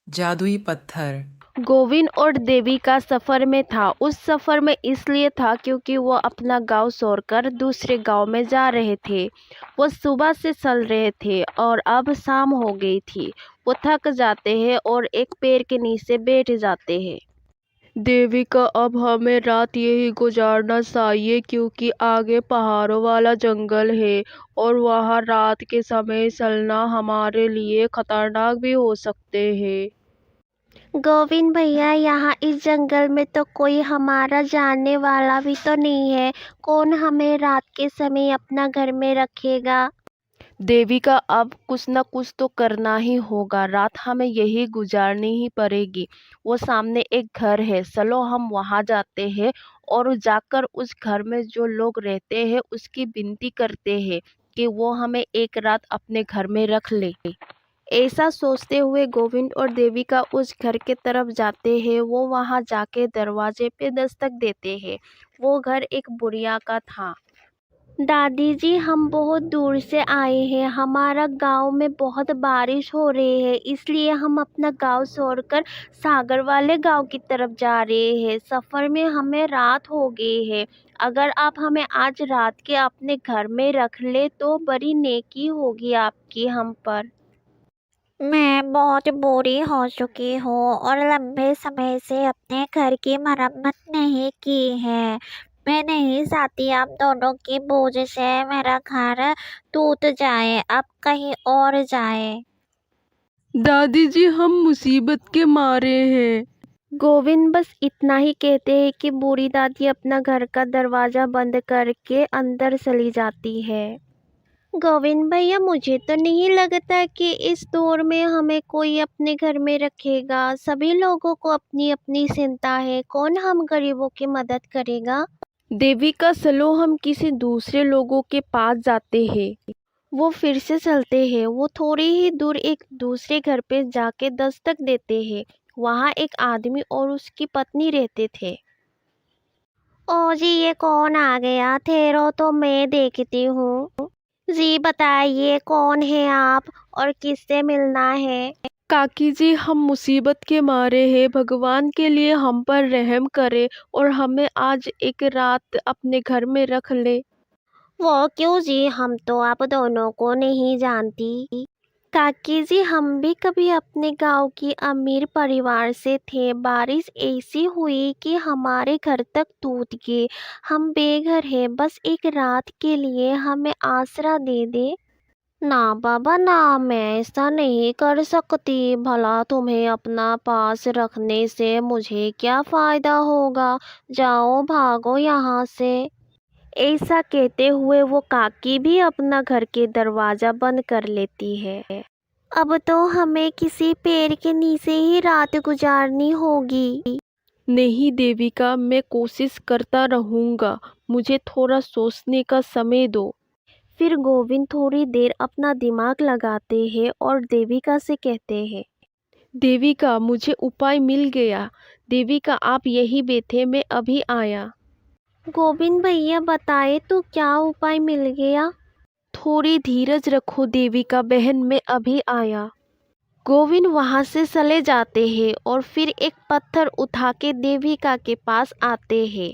जादुई पत्थर। गोविंद और देवी का सफर में था। उस सफर में इसलिए था क्योंकि वो अपना गांव छोड़कर दूसरे गांव में जा रहे थे। वो सुबह से चल रहे थे और अब शाम हो गई थी। वो थक जाते हैं और एक पेड़ के नीचे बैठ जाते हैं। देविका, अब हमें रात यही गुजारना चाहिए क्योंकि आगे पहाड़ों वाला जंगल है और वहाँ रात के समय चलना हमारे लिए खतरनाक भी हो सकते हैं। गोविंद भैया, यहाँ इस जंगल में तो कोई हमारा जानने वाला भी तो नहीं है। कौन हमें रात के समय अपना घर में रखेगा? देविका, अब कुछ न कुछ तो करना ही होगा। रात हमें यही गुजारनी ही पड़ेगी। वो सामने एक घर है, चलो हम वहां जाते हैं और जाकर उस घर में जो लोग रहते हैं उसकी विनती करते हैं कि वो हमें एक रात अपने घर में रख ले। ऐसा सोचते हुए गोविंद और देविका उस घर के तरफ जाते हैं। वो वहां जाके दरवाजे पे दस्तक देते हैं। वो घर एक बुढ़िया का था। दादी जी, हम बहुत दूर से आए हैं। हमारा गांव में बहुत बारिश हो रही है, इसलिए हम अपना गांव छोड़कर सागर वाले गांव की तरफ जा रहे हैं। सफ़र में हमें रात हो गई है। अगर आप हमें आज रात के अपने घर में रख ले तो बड़ी नेकी होगी आपकी हम पर। मैं बहुत बूढ़ी हो चुकी हूँ और लंबे समय से अपने घर की मरम्मत नहीं की है। मैं नहीं चाहती आप दोनों की बोझ से मेरा घर टूट जाए, अब कहीं और जाए। दादी जी, हम मुसीबत के मारे हैं। गोविंद बस इतना ही कहते हैं कि बूढ़ी दादी अपना घर का दरवाज़ा बंद करके अंदर चली जाती है। गोविंद भैया, मुझे तो नहीं लगता कि इस दौर में हमें कोई अपने घर में रखेगा। सभी लोगों को अपनी अपनी चिंता है। कौन हम गरीबों की मदद करेगा? देविका, चलो हम किसी दूसरे लोगों के पास जाते हैं। वो फिर से चलते हैं। वो थोड़ी ही दूर एक दूसरे घर पे जाके दस्तक देते हैं। वहाँ एक आदमी और उसकी पत्नी रहते थे। ओ जी, ये कौन आ गया? ठहरो तो मैं देखती हूँ। जी बताइए, कौन है आप और किससे मिलना है? काकी जी, हम मुसीबत के मारे हैं। भगवान के लिए हम पर रहम करे और हमें आज एक रात अपने घर में रख ले। वो क्यों जी, हम तो आप दोनों को नहीं जानती। काकी जी, हम भी कभी अपने गांव की अमीर परिवार से थे। बारिश ऐसी हुई कि हमारे घर तक टूट गए। हम बेघर हैं, बस एक रात के लिए हमें आसरा दे दे। ना बाबा ना, मैं ऐसा नहीं कर सकती। भला तुम्हें अपना पास रखने से मुझे क्या फ़ायदा होगा? जाओ भागो यहाँ से। ऐसा कहते हुए वो काकी भी अपना घर के दरवाज़ा बंद कर लेती है। अब तो हमें किसी पेड़ के नीचे ही रात गुजारनी होगी। नहीं देविका, मैं कोशिश करता रहूँगा। मुझे थोड़ा सोचने का समय दो। फिर गोविंद थोड़ी देर अपना दिमाग लगाते हैं और देविका से कहते हैं। देविका, मुझे उपाय मिल गया। देविका, आप यही बैठे, मैं अभी आया। गोविंद भैया, बताए तो क्या उपाय मिल गया? थोड़ी धीरज रखो देविका बहन, मैं अभी आया। गोविंद वहां से चले जाते हैं और फिर एक पत्थर उठा के देविका के पास आते हैं।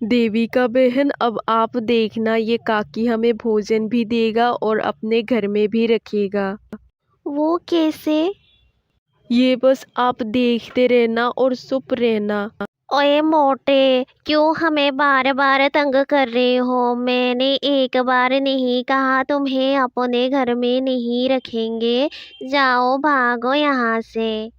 देविका बहन, अब आप देखना, ये काकी हमें भोजन भी देगा और अपने घर में भी रखेगा। वो कैसे? ये बस आप देखते रहना और चुप रहना। ओए मोटे, क्यों हमें बार बार तंग कर रहे हो? मैंने एक बार नहीं कहा तुम्हें अपने घर में नहीं रखेंगे। जाओ भागो यहाँ से।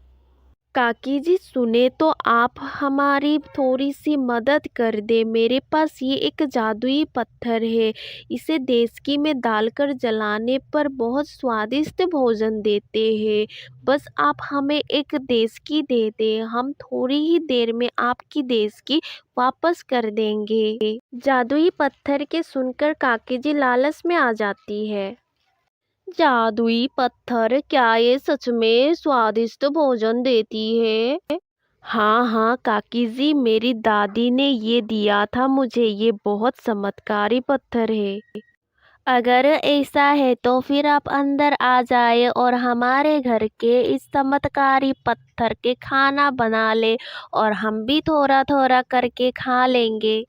काकी जी, सुने तो आप हमारी थोड़ी सी मदद कर दे। मेरे पास ये एक जादुई पत्थर है। इसे देसकी में डालकर जलाने पर बहुत स्वादिष्ट भोजन देते हैं। बस आप हमें एक देसकी दे दें, हम थोड़ी ही देर में आपकी देसकी वापस कर देंगे। जादुई पत्थर के सुनकर काकी जी लालच में आ जाती है। जादुई पत्थर, क्या ये सच में स्वादिष्ट भोजन देती है? हाँ हाँ काकी जी, मेरी दादी ने ये दिया था मुझे। ये बहुत चमत्कारी पत्थर है। अगर ऐसा है तो फिर आप अंदर आ जाए और हमारे घर के इस चमत्कारी पत्थर के खाना बना ले और हम भी थोड़ा थोड़ा करके खा लेंगे।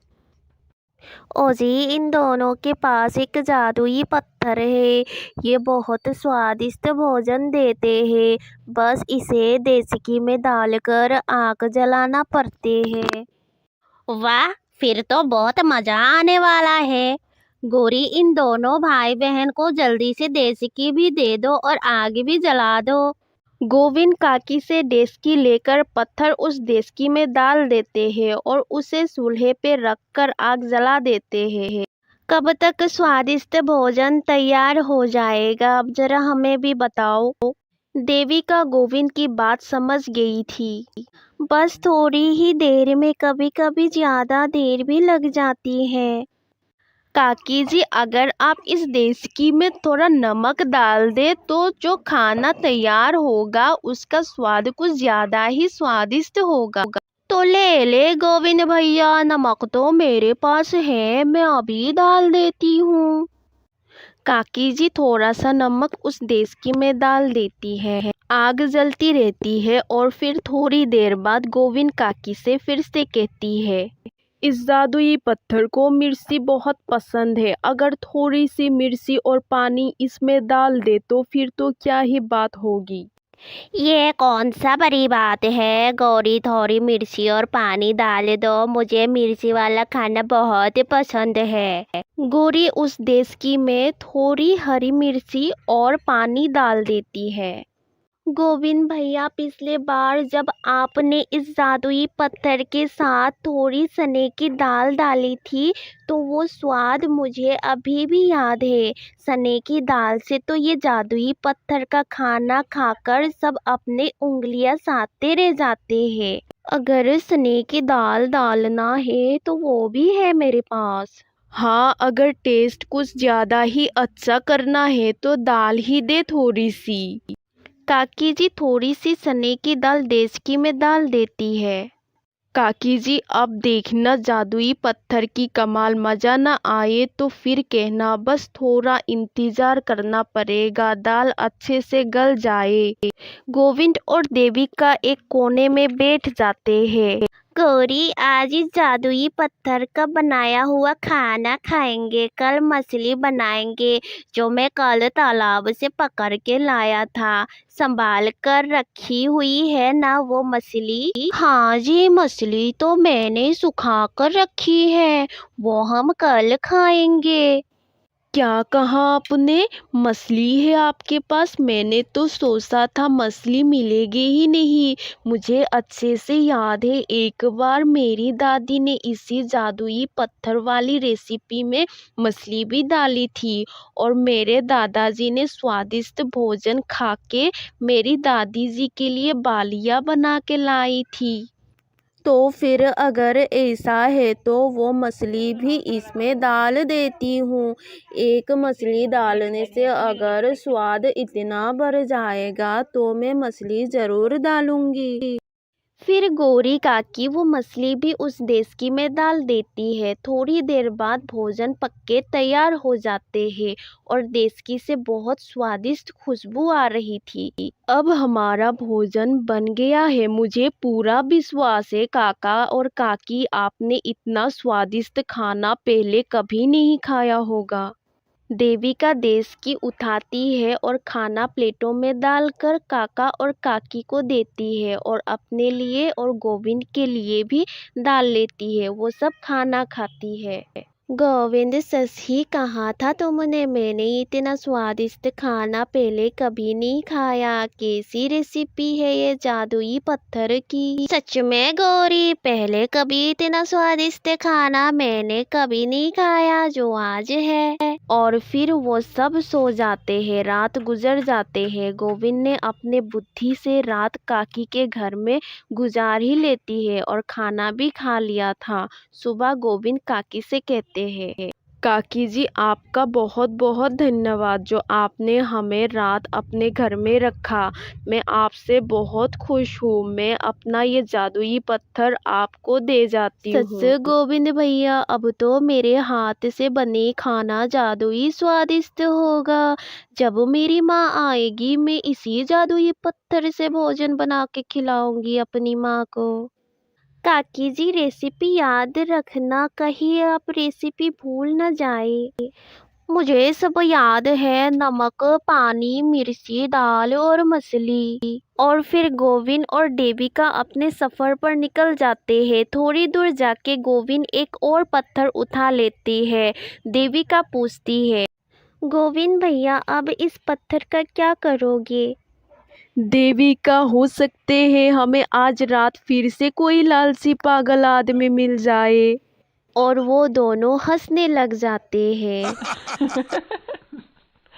ओ जी, इन दोनों के पास एक जादुई पत्थर है। ये बहुत स्वादिष्ट भोजन देते हैं। बस इसे देचकी में डालकर आग जलाना पड़ते हैं। वाह, फिर तो बहुत मजा आने वाला है। गौरी, इन दोनों भाई बहन को जल्दी से देचकी भी दे दो और आग भी जला दो। गोविंद काकी से डेस्की लेकर पत्थर उस डेस्की में डाल देते हैं और उसे चूल्हे पे रखकर आग जला देते हैं। कब तक स्वादिष्ट भोजन तैयार हो जाएगा, अब जरा हमें भी बताओ। देविका गोविंद की बात समझ गई थी। बस थोड़ी ही देर में, कभी कभी ज्यादा देर भी लग जाती है। काकी जी, अगर आप इस डेस्की में थोड़ा नमक डाल दे तो जो खाना तैयार होगा उसका स्वाद कुछ ज्यादा ही स्वादिष्ट होगा। तो ले ले गोविंद भैया, नमक तो मेरे पास है, मैं अभी डाल देती हूँ। काकी जी थोड़ा सा नमक उस डेस्की में डाल देती है। आग जलती रहती है और फिर थोड़ी देर बाद गोविंद काकी से फिर से कहती है, इस जादुई पत्थर को मिर्ची बहुत पसंद है। अगर थोड़ी सी मिर्ची और पानी इसमें डाल दे तो फिर तो क्या ही बात होगी। ये कौन सा बड़ी बात है गौरी, थोड़ी मिर्ची और पानी डाल दो, मुझे मिर्ची वाला खाना बहुत पसंद है। गौरी उस डेस्की में थोड़ी हरी मिर्ची और पानी डाल देती है। गोविंद भैया, पिछले बार जब आपने इस जादुई पत्थर के साथ थोड़ी चने की दाल डाली थी तो वो स्वाद मुझे अभी भी याद है। चने की दाल से तो ये जादुई पत्थर का खाना खाकर सब अपने उंगलियां चाटते रह जाते हैं। अगर चने की दाल डालना है तो वो भी है मेरे पास। हाँ, अगर टेस्ट कुछ ज़्यादा ही अच्छा करना है तो दाल ही दे थोड़ी सी। काकी जी थोड़ी सी चने की दाल डेस्की में डाल देती है। काकी जी, अब देखना जादुई पत्थर की कमाल, मजा ना आए तो फिर कहना, बस थोड़ा इंतजार करना पड़ेगा, दाल अच्छे से गल जाए। गोविंद और देविका एक कोने में बैठ जाते हैं। गौरी, आज इस जादुई पत्थर का बनाया हुआ खाना खाएंगे। कल मछली बनाएंगे जो मैं कल तालाब से पकड़ के लाया था। संभाल कर रखी हुई है ना वो मछली? हाँ जी, मछली तो मैंने सुखा कर रखी है, वो हम कल खाएंगे। क्या कहा आपने? मछली है आपके पास? मैंने तो सोचा था मछली मिलेगी ही नहीं। मुझे अच्छे से याद है, एक बार मेरी दादी ने इसी जादुई पत्थर वाली रेसिपी में मछली भी डाली थी और मेरे दादाजी ने स्वादिष्ट भोजन खा के मेरी दादी जी के लिए बालियाँ बना के लाई थी। तो फिर अगर ऐसा है तो वो मछली भी इसमें डाल देती हूँ। एक मछली डालने से अगर स्वाद इतना बढ़ जाएगा तो मैं मछली ज़रूर डालूँगी। फिर गौरी काकी वो मछली भी उस डेस्की में डाल देती है। थोड़ी देर बाद भोजन पक के तैयार हो जाते हैं और डेस्की से बहुत स्वादिष्ट खुशबू आ रही थी। अब हमारा भोजन बन गया है, मुझे पूरा विश्वास है काका और काकी, आपने इतना स्वादिष्ट खाना पहले कभी नहीं खाया होगा। देविका डेस्की उठाती है और खाना प्लेटों में डालकर काका और काकी को देती है और अपने लिए और गोविंद के लिए भी डाल लेती है। वो सब खाना खाती है। गोविंद, सच ही कहा था तुमने, मैंने इतना स्वादिष्ट खाना पहले कभी नहीं खाया। कैसी रेसिपी है ये जादुई पत्थर की? सच में गौरी, पहले कभी इतना स्वादिष्ट खाना मैंने कभी नहीं खाया जो आज है। और फिर वो सब सो जाते हैं। रात गुजर जाते हैं। गोविंद ने अपने बुद्धि से रात काकी के घर में गुजार ही लेती है और खाना भी खा लिया था। सुबह गोविंद काकी से कहते हैं, काकी जी, आपका बहुत बहुत धन्यवाद जो आपने हमें रात अपने घर में रखा। मैं आपसे बहुत खुश हूँ। मैं अपना ये जादुई पत्थर आपको दे जाती हूँ। सच गोविंद भैया, अब तो मेरे हाथ से बने खाना जादुई स्वादिष्ट होगा। जब मेरी माँ आएगी मैं इसी जादुई पत्थर से भोजन बना के खिलाऊंगी अपनी माँ को। काकी जी, रेसिपी याद रखना, कहीं आप रेसिपी भूल न जाए। मुझे सब याद है, नमक, पानी, मिर्ची, दाल और मछली। और फिर गोविंद और देविका अपने सफर पर निकल जाते हैं। थोड़ी दूर जाके गोविंद एक और पत्थर उठा लेती है। देविका पूछती है, गोविंद भैया, अब इस पत्थर का क्या करोगे? देविका, हो सकते हैं हमें आज रात फिर से कोई लालची पागल आदमी मिल जाए। और वो दोनों हंसने लग जाते हैं।